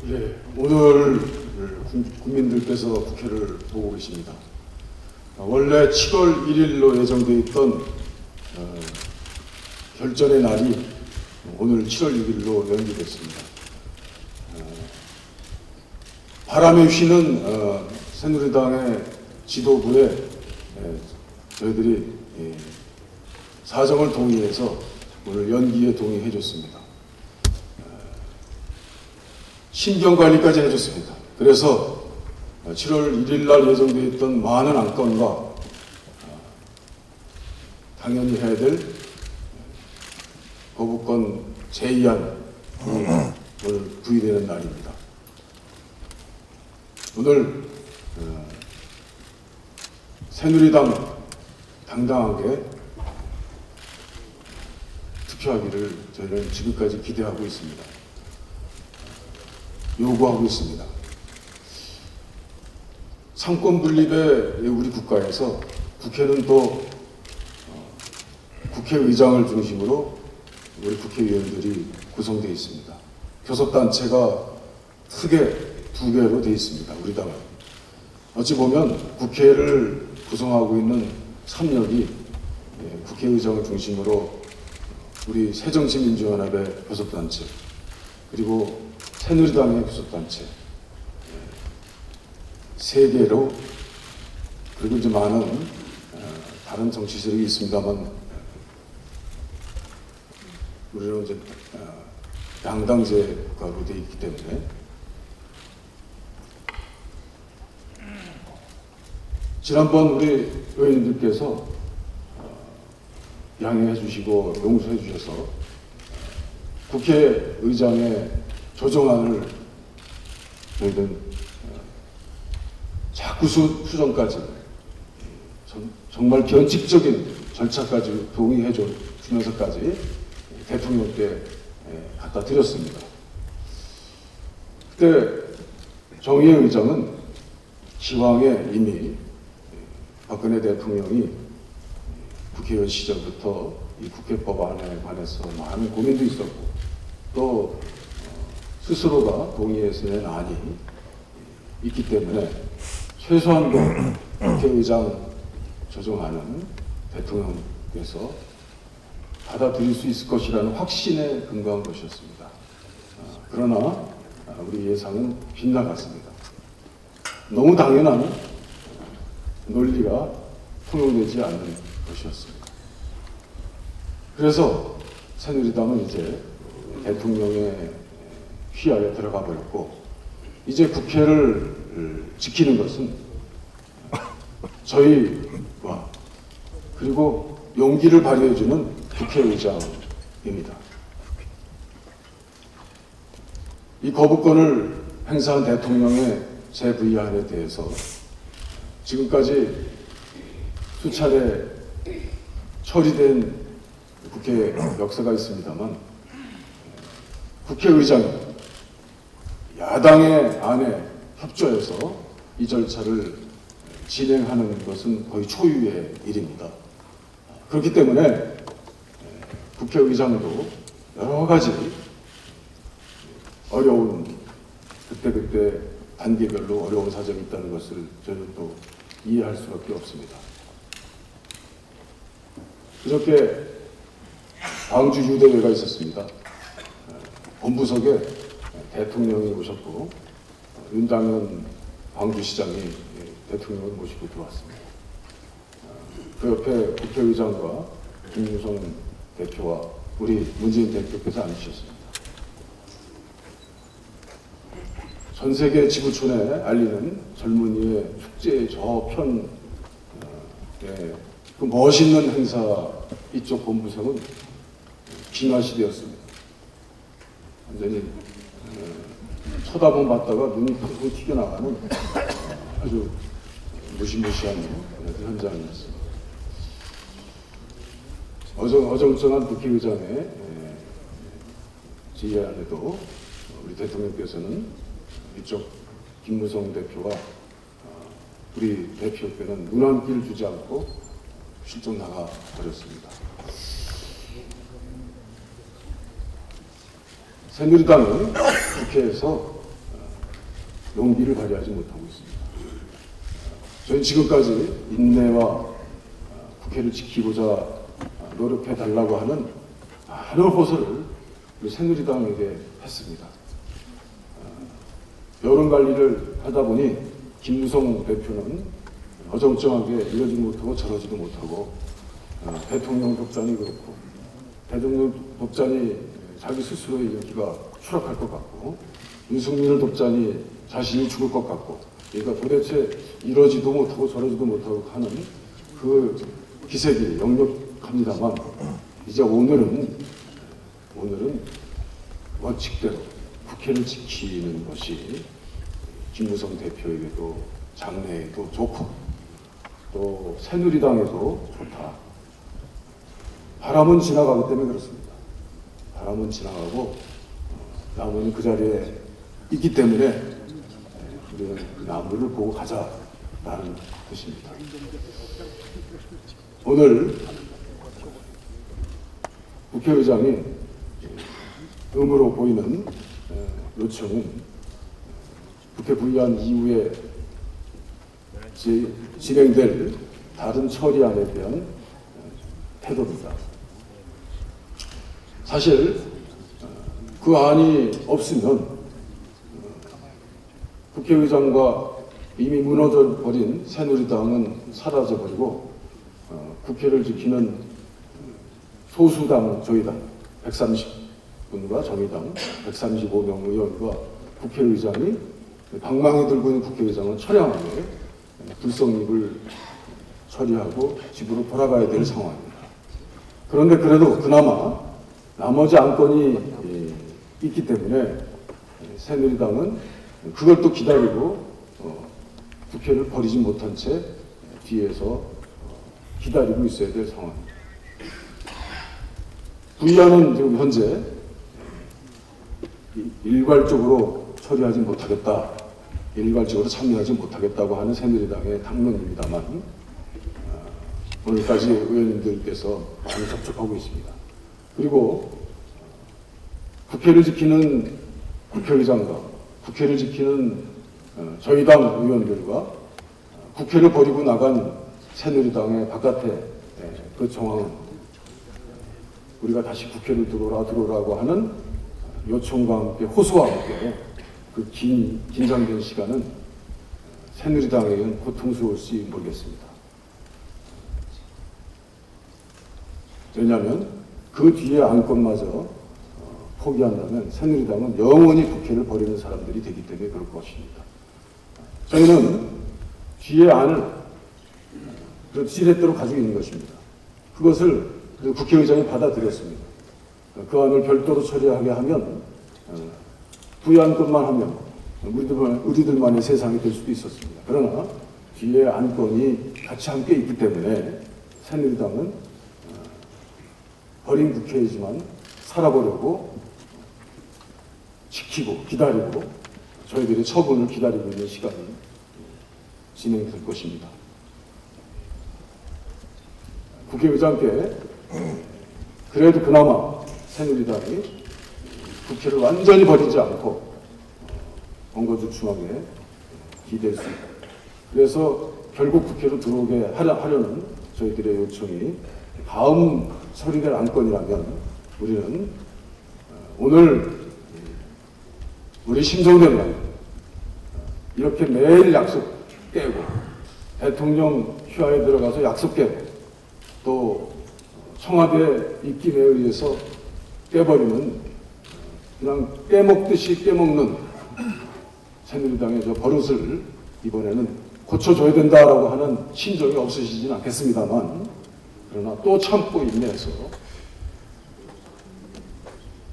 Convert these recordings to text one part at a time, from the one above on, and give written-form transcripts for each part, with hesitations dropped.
예, 오늘 국민들께서 국회를 보고 계십니다. 원래 7월 1일로 예정되어 있던 결전의 날이 오늘 7월 6일로 연기됐습니다. 바람에 휘는 새누리당의 지도부에 저희들이 사정을 동의해서 오늘 연기에 동의해 줬습니다. 신경관리까지 해줬습니다. 그래서 7월 1일 날 예정되어 있던 많은 안건과 당연히 해야 될 거부권 제의안이 오늘 부의되는 날입니다. 오늘 새누리당 당당하게 투표하기를 저희는 지금까지 기대하고 있습니다. 요구하고 있습니다. 상권 분립의 우리 국가에서 국회는 또 국회의장을 중심으로 우리 국회의원들이 구성되어 있습니다. 교섭단체가 크게 두 개로 되어 있습니다. 우리 당은. 어찌 보면 국회를 구성하고 있는 3역이 국회의장을 중심으로 우리 새정치민주연합의 교섭단체, 그리고 새누리당의 교섭단체 3개로, 그리고 이제 많은 다른 정치 세력이 있습니다만 우리는 이제 양당제 국가로 되어 있기 때문에 지난번 우리 의원님들께서 양해해 주시고 용서해 주셔서 국회의장의 조정안을 저희들 자구 수정까지 정말 변칙적인 절차까지 동의해 주면서까지 대통령께 갖다 드렸습니다. 그때 정의의 의장은 시황에 이미 박근혜 대통령이 국회의원 시절부터 이 국회법안에 관해서 많은 고민도 있었고 또 스스로가 동의해서 낸 안이 있기 때문에 최소한도 국회의장 조정안은 대통령께서 받아들일 수 있을 것이라는 확신에 근거한 것이었습니다. 그러나 우리 예상은 빗나갔습니다. 너무 당연한 논리가 통용되지 않는 것이었습니다. 그래서 새누리당은 이제 대통령의 휘하에 들어가 버렸고, 이제 국회를 지키는 것은 저희와 그리고 용기를 발휘해주는 국회의장입니다. 이 거부권을 행사한 대통령의 재부의안에 대해서 지금까지 수차례 처리된 국회 역사가 있습니다만 국회의장이 야당의 안에 협조해서 이 절차를 진행하는 것은 거의 초유의 일입니다. 그렇기 때문에 국회의장도 여러 가지 어려운 그때그때 단계별로 어려운 사정이 있다는 것을 저는 또 이해할 수밖에 없습니다. 그저께 광주 유대회가 있었습니다. 본부석에 대통령이 오셨고 윤당현 광주시장이 대통령을 모시고 들어왔습니다. 그 옆에 국회의장과 김무성 대표와 우리 문재인 대표께서 앉으셨습니다. 전 세계 지구촌에 알리는 젊은이의 축제의 저편 그 멋있는 행사 이쪽 본부석은 빙하시되었습니다. 완전히 쳐다만 봤다가 눈이 푹 튀겨나가는 아주 무시무시한 현장이었습니다. 어정쩡한 국회의장의 지휘안에도 우리 대통령께서는 이쪽 김무성 대표와 우리 대표께는 눈 한 끼를 주지 않고 실종 나가 버렸습니다. 새누리당은 국회에서 용기를 발휘하지 못하고 있습니다. 저는 지금까지 인내와 국회를 지키고자 노력해 달라고 하는 많은 호소를 우리 새누리당에게 했습니다. 여론 관리를 하다 보니 김무성 대표는 어정쩡하게 이러지 못하고 저러지도 못하고 대통령 독단이 그렇고 대통령 독단이 자기 스스로의 인기가 추락할 것 같고 윤석열 독단이 자신이 죽을 것 같고 그러니까 도대체 이러지도 못하고 저러지도 못하고 하는 그 기색이 역력합니다만 이제 오늘은 원칙대로 국회를 지키는 것이 김무성 대표에게도 장래에도 좋고 또 새누리당에도 좋다. 바람은 지나가기 때문에 그렇습니다. 바람은 지나가고 나무는 그 자리에 있기 때문에 우리는 그 나무를 보고 가자라는 뜻입니다. 오늘 국회의장이 의무로 보이는 요청은 국회 부의안 이후에 진행될 다른 처리안에 대한 태도입니다. 사실 그 안이 없으면 국회의장과 이미 무너져버린 새누리당은 사라져버리고 국회를 지키는 소수당 저희당 130분과 정의당 135명 의원과 국회의장이 방망이 들고 있는 국회의장은 처량하게 불성립을 처리하고 집으로 돌아가야 될 상황입니다. 그런데 그래도 그나마 나머지 안건이 있기 때문에 새누리당은 그걸 또 기다리고 국회를 버리지 못한 채 뒤에서 기다리고 있어야 될 상황입니다. 부의안은 지금 현재 일괄적으로 처리하지 못하겠다, 일괄적으로 참여하지 못하겠다고 하는 새누리당의 당론입니다만 오늘까지 의원님들께서 많이 접촉하고 있습니다. 그리고 국회를 지키는 국회의장과 국회를 지키는 저희 당 의원들과 국회를 버리고 나간 새누리당의 바깥에 그 정황은 우리가 다시 국회를 들어오라고 하는 요청과 함께 호소와 함께 그 긴장된 시간은 새누리당에게는 고통스러울지 모르겠습니다. 왜냐하면 그 뒤에 안건마저 포기한다면 새누리당은 영원히 국회를 버리는 사람들이 되기 때문에 그럴 것입니다. 저희는 뒤에 안을 시대대로 가지고 있는 것입니다. 그것을 국회의장이 받아들였습니다. 그 안을 별도로 처리하게 하면 부의안건만 하면 우리들만의 세상이 될 수도 있었습니다. 그러나 뒤에 안건이 같이 함께 있기 때문에 새누리당은 버린 국회이지만 살아보려고 지키고 기다리고 저희들의 처분을 기다리고 있는 시간이 진행될 것입니다. 국회의장께 그래도 그나마 새누리당이 국회를 완전히 버리지 않고 ongo주춤하게 기댈 수 있다. 그래서 결국 국회로 들어오게 하려는 저희들의 요청이 다음 처리될 안건이라면 우리는 오늘 우리 심성대로 이렇게 매일 약속 깨고 대통령 휴하에 들어가서 약속 깨고 또 청와대 입김에 의해서 깨버리는 그냥 깨먹듯이 깨먹는 새누리당의 저 버릇을 이번에는 고쳐줘야 된다라고 하는 심정이 없으시진 않겠습니다만 그러나 또 참고 인내해서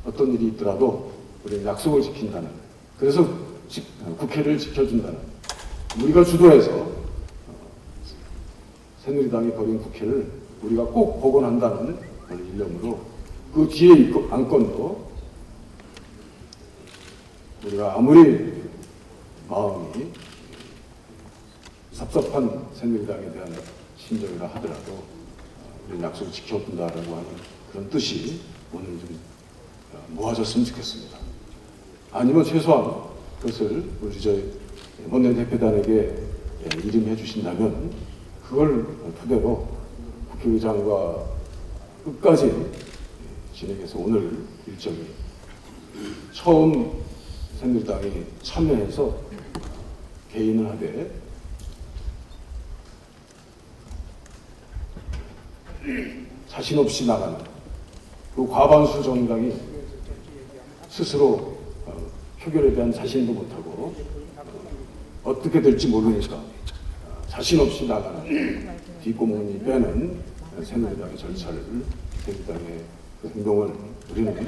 어떤 일이 있더라도 우리는 약속을 지킨다는 그래서 국회를 지켜준다는 우리가 주도해서 새누리당이 버린 국회를 우리가 꼭 복원한다는 일념으로 그 뒤에 안건도 우리가 아무리 마음이 섭섭한 새누리당에 대한 심정이라 하더라도 우리는 약속을 지켜준다라고 하는 그런 뜻이 오늘 좀 모아졌으면 좋겠습니다. 아니면 최소한 그것을 우리 저희 원내대표단에게 이름해 주신다면 그걸 토대로 국회의장과 끝까지 진행해서 오늘 일정이 처음 새누리당이 참여해서 개인을 하되 자신 없이 나가는 그 과반수 정당이 스스로 표결에 대한 자신도 못하고 어떻게 될지 모르니까 자신 없이 나가는 뒷구멍이 빼는 새누리당의 절차를 새누리당의 그 행동을 우리는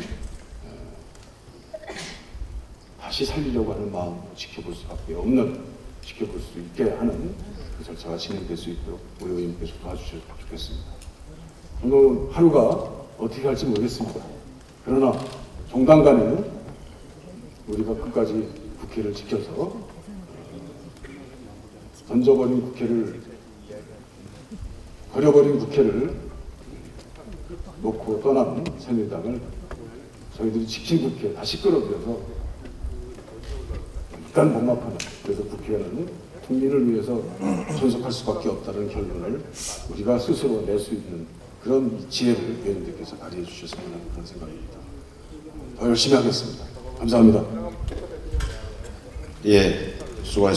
다시 살리려고 하는 마음으로 지켜볼 수밖에 없는, 지켜볼 수 있게 하는 그 절차가 진행될 수 있도록 우리 의원님께서 도와주셨으면 좋겠습니다. 오늘 하루가 어떻게 갈지 모르겠습니다. 그러나 정당 간에는 우리가 끝까지 국회를 지켜서 던져버린 국회를, 버려버린 국회를 놓고 떠난 새누리당을 저희들이 지킨 국회에 다시 끌어들여서 일단 복막하는, 그래서 국회는 국민을 위해서 존속할 수밖에 없다는 결론을 우리가 스스로 낼 수 있는 그런 지혜를 의원님들께서 발휘해 주셨으면 하는 그런 생각입니다. 더 열심히 하겠습니다. 감사합니다. 예, 수고하셨습니다.